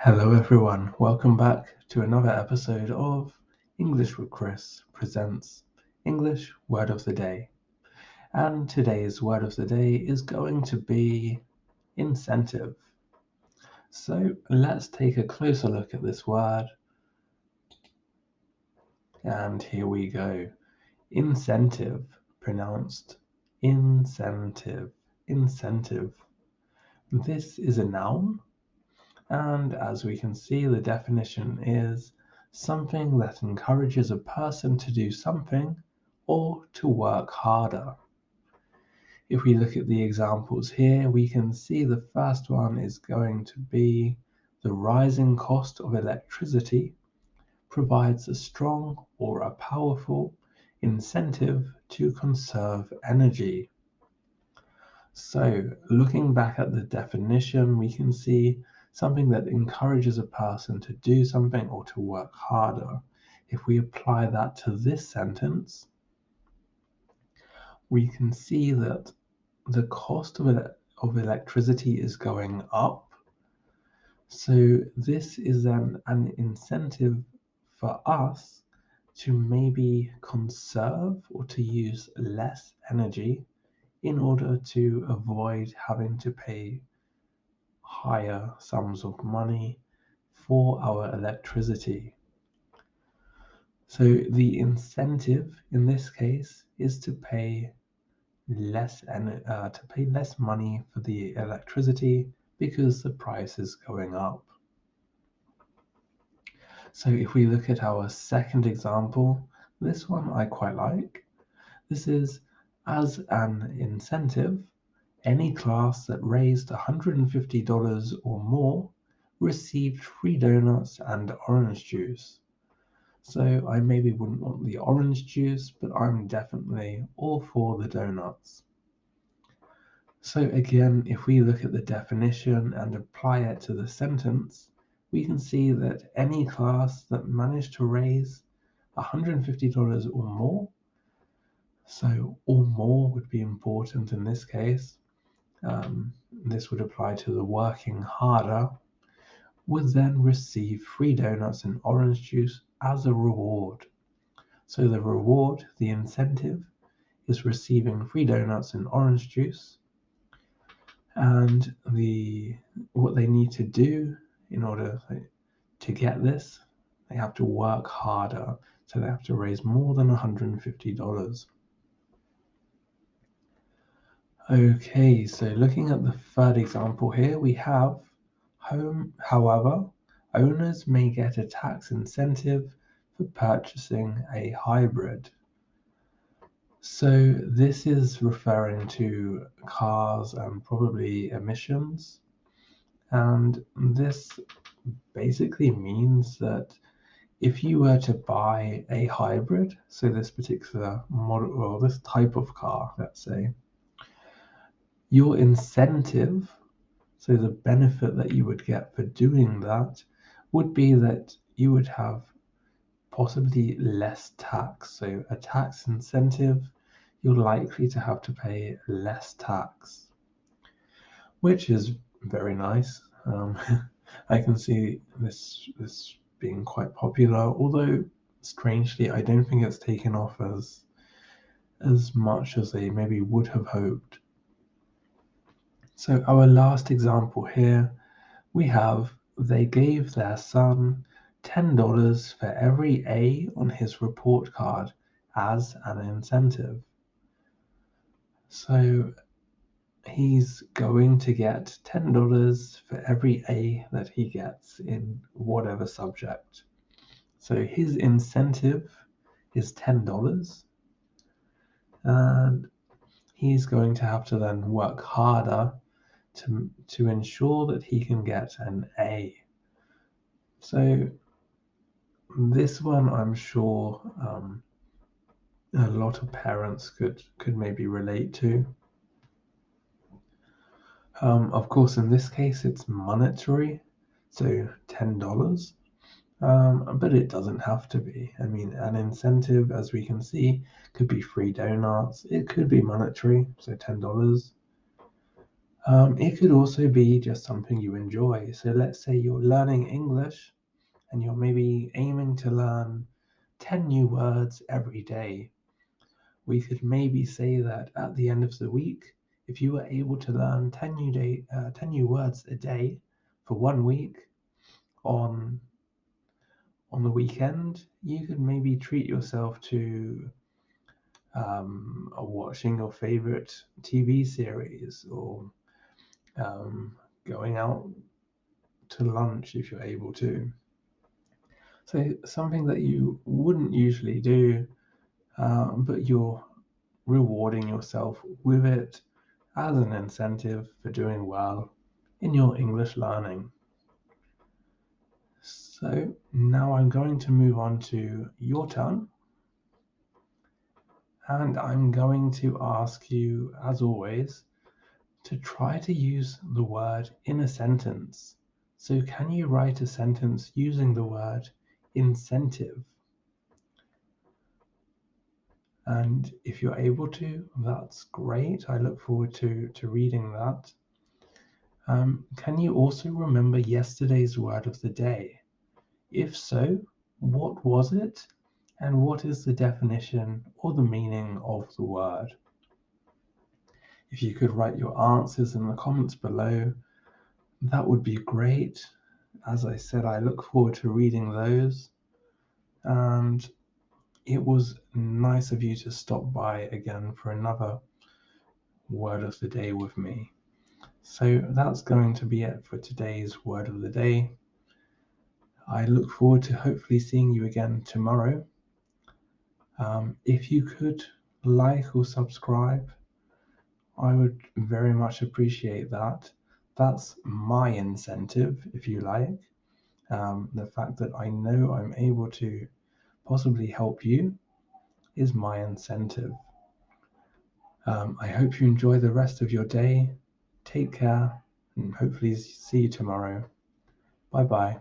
Hello everyone, welcome back to another episode of English with Chris presents English Word of the Day. And today's word of the day is going to be incentive. So let's take a closer look at this word. And here we go. Incentive, pronounced incentive, incentive. This is a noun. And as we can see, the definition is something that encourages a person to do something or to work harder. If we look at the examples here, we can see the first one is going to be the rising cost of electricity provides a strong or a powerful incentive to conserve energy. So, looking back at the definition, we can see something that encourages a person to do something or to work harder. If we apply that to this sentence, we can see that the cost of electricity is going up. So, this is then an incentive for us to maybe conserve or to use less energy in order to avoid having to pay higher sums of money for our electricity. So the incentive in this case is to pay less money for the electricity because the price is going up. So if we look at our second example, this one I quite like. This is as an incentive, any class that raised $150 or more received free donuts and orange juice. So I maybe wouldn't want the orange juice, but I'm definitely all for the donuts. So again, if we look at the definition and apply it to the sentence, we can see that any class that managed to raise $150 or more, so or more would be important in this case, this would apply to the working harder, would then receive free donuts and orange juice as a reward. So the reward, the incentive, is receiving free donuts and orange juice, and what they need to do in order to get this, they have to work harder. So they have to raise more than $150. Okay, so looking at the third example here, we have however, owners may get a tax incentive for purchasing a hybrid. So this is referring to cars and probably emissions. And this basically means that if you were to buy a hybrid, so this particular model or this type of car, let's say, your incentive, so the benefit that you would get for doing that, would be that you would have possibly less tax. So a tax incentive, you're likely to have to pay less tax, which is very nice. I can see this being quite popular, although strangely, I don't think it's taken off as much as they maybe would have hoped. So our last example here, we have they gave their son $10 for every A on his report card as an incentive. So he's going to get $10 for every A that he gets in whatever subject. So his incentive is $10, and he's going to have to then work harder to ensure that he can get an A. So this one, I'm sure a lot of parents could maybe relate to. Of course, in this case, it's monetary, so $10. But it doesn't have to be. I mean, an incentive, as we can see, could be free donuts. It could be monetary, so $10. It could also be just something you enjoy. So let's say you're learning English and you're maybe aiming to learn 10 new words every day. We could maybe say that at the end of the week, if you were able to learn 10 new words a day for 1 week on on the weekend, you could maybe treat yourself to watching your favorite TV series or um, going out to lunch if you're able to. So something that you wouldn't usually do, but you're rewarding yourself with it as an incentive for doing well in your English learning. So now I'm going to move on to your turn, and I'm going to ask you, as always, to try to use the word in a sentence. So, can you write a sentence using the word incentive? And if you're able to, that's great. I look forward to reading that. Can you also remember yesterday's word of the day? If so, what was it? And what is the definition or the meaning of the word? If you could write your answers in the comments below, that would be great. As I said, I look forward to reading those. And it was nice of you to stop by again for another word of the day with me. So that's going to be it for today's word of the day. I look forward to hopefully seeing you again tomorrow. If you could like or subscribe, I would very much appreciate that. That's my incentive, if you like. The fact that I know I'm able to possibly help you is my incentive. I hope you enjoy the rest of your day. Take care and hopefully see you tomorrow. Bye bye.